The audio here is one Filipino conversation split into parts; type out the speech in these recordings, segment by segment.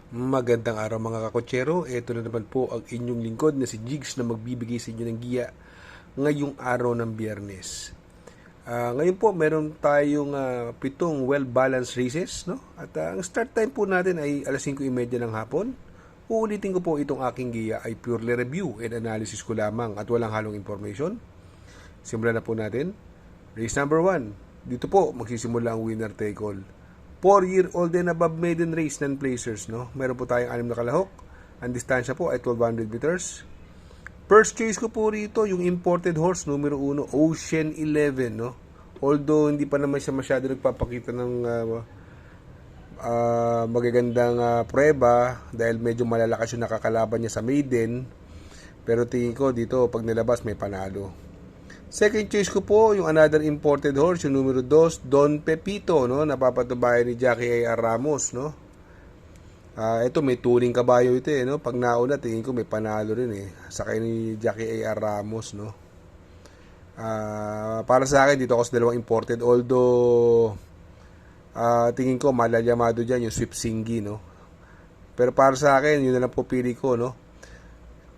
Magandang araw mga kakotsero, ito na naman po ang inyong lingkod na si Jigs na magbibigay sa inyo ng giya ngayong araw ng Biyernes. Ngayon po meron tayong pitong well-balanced races, no? At ang start time po natin ay alas 5:30 ng hapon. Uulitin ko po itong aking giya ay purely review and analysis ko lamang at walang halong information. Simulan na po natin. Race number 1. Dito po magsisimula ang winner take all. 4-year-old and above maiden race non-placers, no? Meron po tayong 6 na kalahok. Ang distansya po ay 1,200 meters. First choice ko po rito, yung imported horse, numero 1, Ocean 11, no? Although hindi pa naman siya masyado nagpapakita ng magagandang prueba dahil medyo malalakas yung nakakalaban niya sa maiden. Pero tingin ko dito, pag nilabas, may panalo. Second choice ko po, yung another imported horse, yung numero 2, Don Pepito, no? Napapatubayan ni Jackie A.R. Ramos, no? Ito, may turing kabayo ito, no? Pag nauna, tingin ko may panalo rin, sakay ni Jackie A.R. Ramos, no? Para sa akin, dito ako sa dalawang imported. Although, tingin ko, malalyamado dyan yung Sweep Singi, no? Pero para sa akin, yun na lang po pili ko, no?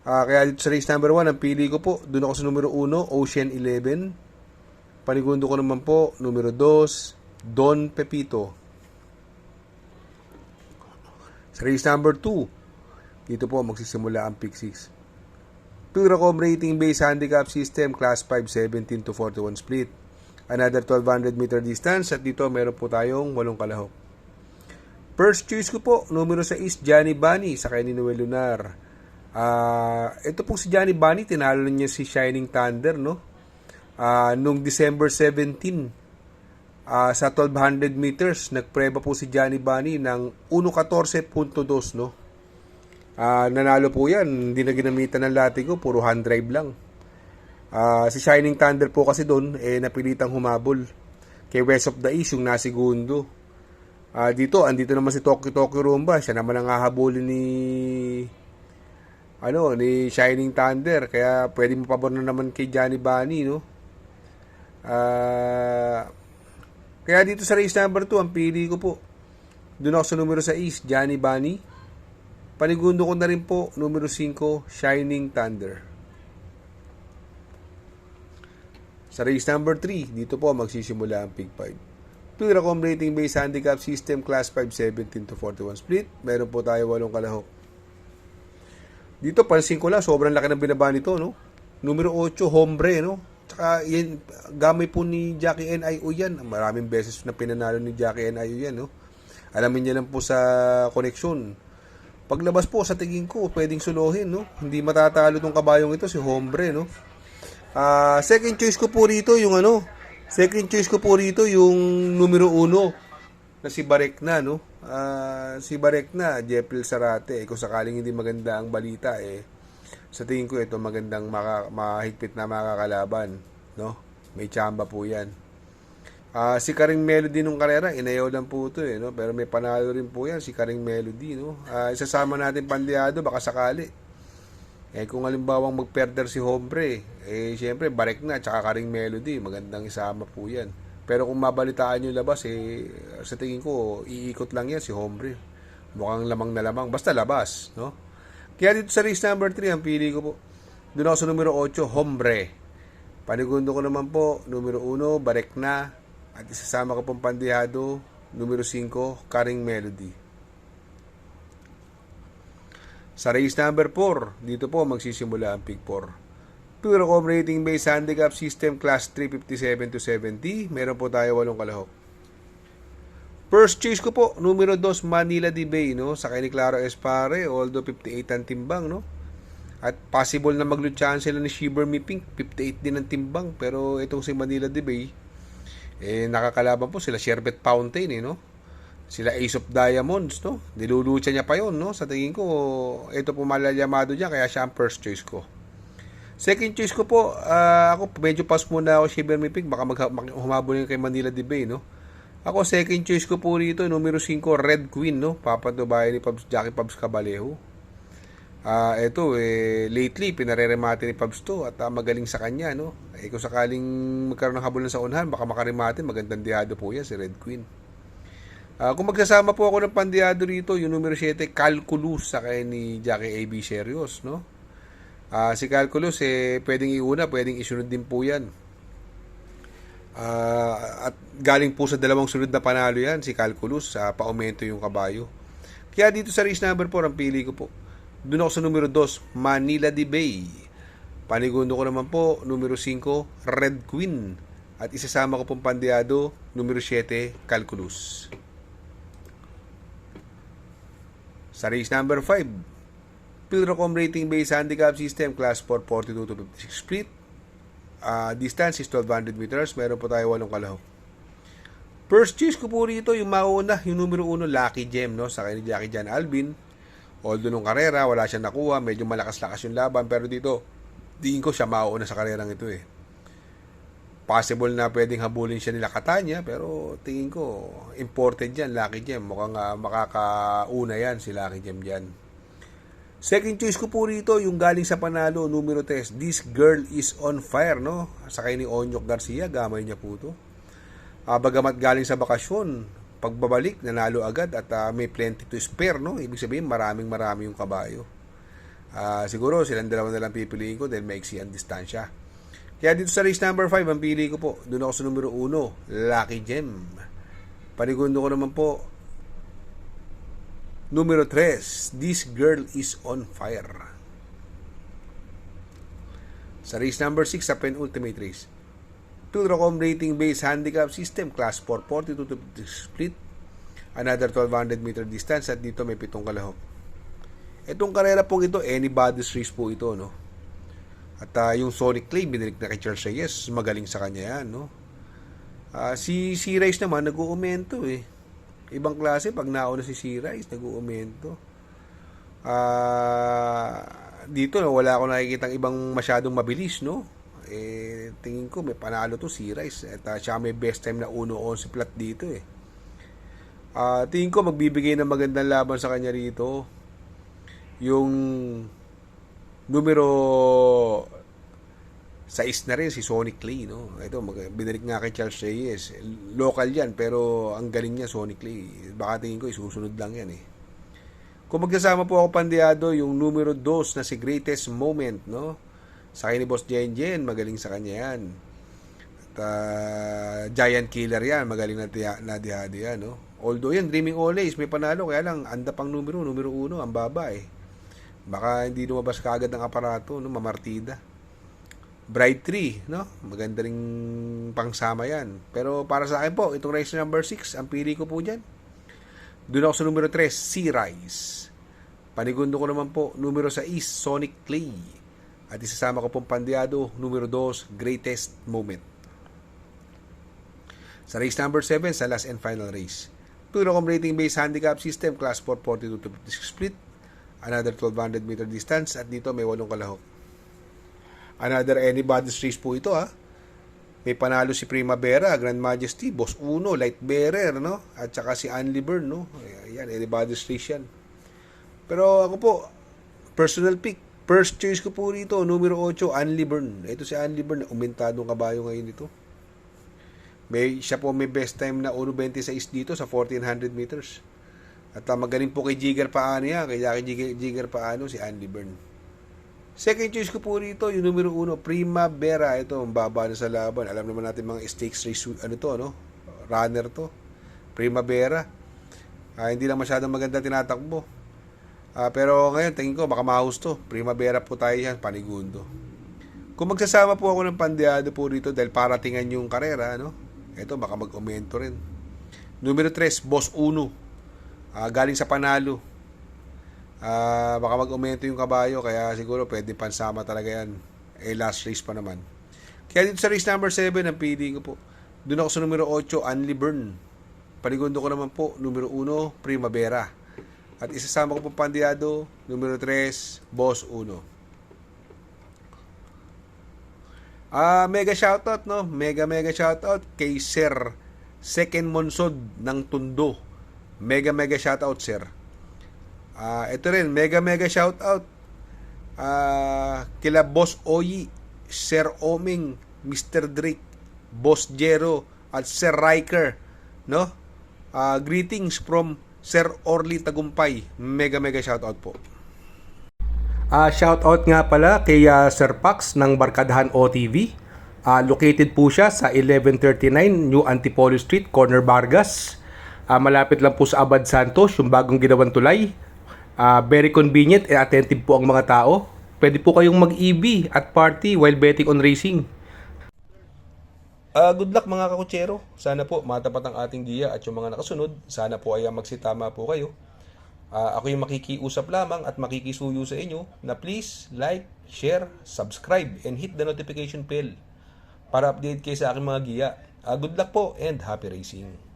Kaya dito sa race number 1, ang pili ko po, doon ako sa numero 1, Ocean 11. Panigundo ko naman po, numero 2, Don Pepito. Sa race number 2, dito po magsisimula ang pick 6. Puracom rating based handicap system, class 5, 17 to 41 split. Another 1,200 meter distance at dito meron po tayong 8 kalahok. First choice ko po, numero 6, Johnny Bunny, sakay ni Noel Lunar. Ito po si Johnny Bunny, tinalo niya si Shining Thunder, no? Nung December 17, sa 1,200 meters, nagpreba po si Johnny Bunny ng 1:14.2, no? Nanalo po yan, hindi na ginamitan ng latigo, puro hand drive lang. Si Shining Thunder po kasi doon, napilitang humabol kay West of the East, yung nasigundo. Andito naman si Tokyo Rumba, siya naman ang hahabulin ni Shining Thunder, kaya pwede mapabor na naman kay Johnny Bunny, no? Kaya dito sa race number 2, ang pili ko po, doon ako sa numero 6, Johnny Bunny. Panigundo ko na rin po, numero 5, Shining Thunder. Sa race number 3, dito po magsisimula ang pick 5. Puracom rating based handicap system, class 5, 17 to 41 split. Meron po tayo 8 kalahok. Dito, pansin ko lang, sobrang laki ng binaba nito, no? Numero 8, Hombre, no? Tsaka, yan, gamay po ni Jackie N.I.O. yan. Maraming beses na pinanalo ni Jackie N.I.O. yan, no? Alamin niya lang po sa koneksyon. Paglabas po, sa tingin ko, pwedeng suluhin, no? Hindi matatalo tong kabayong ito, si Hombre, no? Second choice ko po rito, yung numero 1, na si Barekna, no? Si Barekna, Jeffrey Sarate, kung sakaling hindi maganda ang balita, sa tingin ko ito magandang mahigpit na makakalaban, no? May tsamba po yan. Si Karing Melody nung karera, inayaw lang po ito, no? Pero may panalo rin po yan, si Karing Melody, no? Isasama natin Pandiado, baka sakali. Kung halimbawang magperder si Hombre, siyempre Barekna at Karing Melody, magandang isama po yan. Pero kung mabalitaan yung labas, sa tingin ko, iikot lang yan si Hombre. Mukhang lamang na lamang. Basta labas, no? Kaya dito sa race number 3, ang pili ko po, doon ako sa numero 8, Hombre. Panigundo ko naman po, numero 1, Barekna. At isasama ko pong Pandihado, numero 5, Karing Melody. Sa race number 4, dito po magsisimula ang pick 4. Puracom rating based handicap system, class 3, 57 to 70. Meron po tayo 8 kalahok. First choice ko po, numero 2, Manila de Bay, no? Sakay ni Claro Espare, although 58 ang timbang, no? At possible na maglutsahan sila ni Shiver Me Pink, 58 din ang timbang. Pero itong si Manila de Bay, nakakalaban po sila Sherbet Fountain, no? Sila Ace of Diamonds, no? Nilulucha niya pa yon, no? Sa tingin ko, ito po malalyamado dyan, kaya siya ang first choice ko. Second choice ko po, ako medyo pass muna ako Shiver Me Pink, baka humabol yung kay Manila de Bay, no? Ako second choice ko po rito, numero 5, Red Queen, no? Papatubayan ni Jackie Pabs Cabalejo. Lately pinareremate ni Pabs to at magaling sa kanya, no? Kung sakaling magkaroon ng habulan sa unahan, baka makaremate, magandang dihado po yan si Red Queen. Kung magsasama po ako ng pandiado rito, yung numero 7, Calculus, sa kaya ni Jackie A.B. Serios, no? Si Calculus, pwedeng iuna, pwedeng isunod din po yan. At galing po sa dalawang sunod na panalo yan, si Calculus, pa-aumento yung kabayo. Kaya dito sa race number 4, ang pili ko po. Doon ako sa numero 2, Manila de Bay. Panigundo ko naman po, numero 5, Red Queen. At isasama ko pong pandiado, numero 7, Calculus. Sa race number 5, Pilrocom Rating Base Handicap System, Class 4, 42 to 56 split. Distance is 1200 meters. Meron po tayo 8 kalahok. First choice ko po rito, yung mauna, yung numero 1, Lucky Gem, no? Sa kanya ni Jackie Jan Alvin. Although nung karera, wala siyang nakuha. Medyo malakas-lakas yung laban. Pero dito, tingin ko siya mauna sa karerang ito eh. Possible na pwedeng habulin siya nila Catania. Pero tingin ko, imported yan, Lucky Gem. Mukhang makakauna yan si Lucky Gem dyan. Second choice ko po rito, yung galing sa panalo, numero 3, This Girl is on Fire, no? Sakay ni Onyok Garcia, gamay niya po to. Bagamat galing sa bakasyon, pagbabalik, nanalo agad at may plenty to spare, no? Ibig sabihin, marami yung kabayo. Siguro, silang dalawa na lang pipiliin ko dahil maiksi ang distansya. Kaya dito sa race number 5, ang pili ko po, doon ako sa numero 1, Lucky Gem. Panigundo ko naman po, numero 3, This Girl is on Fire. Sa race number 6, sa penultimate race, Pilrocom Rating Base Handicap System, Class 4, 42 to 50 split. Another 1200 meter distance at dito may 7 kalahok. Itong karera po ito, anybody's race po ito, no? At yung Sonic Clay, binilik na kay Charles Reyes, magaling sa kanya yan, no? Si Rice naman, nag-uumento eh. Ibang klase, pag nauna si Rice, nag-uumento. Dito, wala ako nakikitang ibang masyadong mabilis, no? Tingin ko, may panalo to si Rice. At siya may best time na 1-11 flat dito eh. Tingin ko, magbibigay ng magandang laban sa kanya rito. Yung numero 6 na rin, si Sonic Clay, no? Ito, binalik nga kay Charles Reyes. Local yan, pero ang galing niya, Sonic Clay. Baka tingin ko, isusunod lang yan eh. Kung magsasama po ako pandiado, yung numero 2 na si Greatest Moment, no? Sa akin ni Boss Jen, magaling sa kanya yan. At Giant Killer yan, magaling na dihadi yan, no? Although yan, Dreaming Always, may panalo, kaya lang, anda pang numero 1, ang baba eh. Baka hindi lumabas kaagad ng aparato, no? Mamartida. Bride 3, no? Maganda ring pangsama yan. Pero para sa akin po, itong race number 6, ang pili ko po dyan. Doon ako sa numero 3, Sea Rise. Panigundo ko naman po, numero 6, Sonic Clay. At isasama ko pong pandiado, numero 2, Greatest Moment. Sa race number 7, sa last and final race, Pilrocom Rating Base Handicap System, Class 4, 42 to 56 split. Another 1200 meter distance at dito may 8 kalahok. Another anybody's race po ito ha. May panalo si Primavera, Grand Majesty, Boss Uno, Light Bearer, no? At saka si Anli Burn, no? Ayan, anybody's race yan. Pero ako po, personal pick, first choice ko po rito, numero 8, Anli Burn. Ito si Anli Burn, umentadong kabayo ngayon ito. Siya po may best time na 1.26 dito sa 1400 meters. At magaling po kay Jigger Paano yan, kay Jigger Paano, si Anli Burn. Second choice ko po rito, yung numero 1, Primavera. Ito, ang baba na sa laban. Alam naman natin mga stakes race, no? Runner to. Primavera. Hindi lang masyadong maganda tinatakbo. Pero ngayon, tingin ko, baka mahusto. Primavera po tayo yan, panigundo. Kung magsasama po ako ng pandiado po rito dahil paratingan yung karera, no? Ito, baka mag-aumento rin. Numero 3, Boss Uno. Galing sa panalo. Baka mag-aumento yung kabayo, kaya siguro pwede pansama talaga yan. Last race pa naman. Kaya dito sa race number 7, ang pili ko po. Doon ako sa numero 8, Anli Burn. Panigundo ko naman po, numero 1, Primavera. At isasama ko po pandiado, numero 3, Boss Uno. Mega shoutout, no? Mega shoutout kay Sir Second Monsod ng Tundo. Mega shoutout, sir. Ito rin, mega shoutout kila Boss Oyi, Sir Oming, Mr. Drake, Boss Jero, at Sir Riker, no? Greetings from Sir Orly Tagumpay. Mega mega shoutout po. Shoutout nga pala kay Sir Pax ng Barkadahan OTV. Located po siya sa 1139 New Antipolo Street, Corner Vargas. Malapit lang po sa Abad Santos, yung bagong ginawang tulay. Very convenient and attentive po ang mga tao. Pwede po kayong mag-EV at party while betting on racing. Good luck mga kakutsero. Sana po matapat ang ating giya at yung mga nakasunod. Sana po ay magsitama po kayo. Ako yung makikiusap lamang at makikisuyo sa inyo na please like, share, subscribe, and hit the notification bell para update kayo sa aking mga giya. Good luck po and happy racing.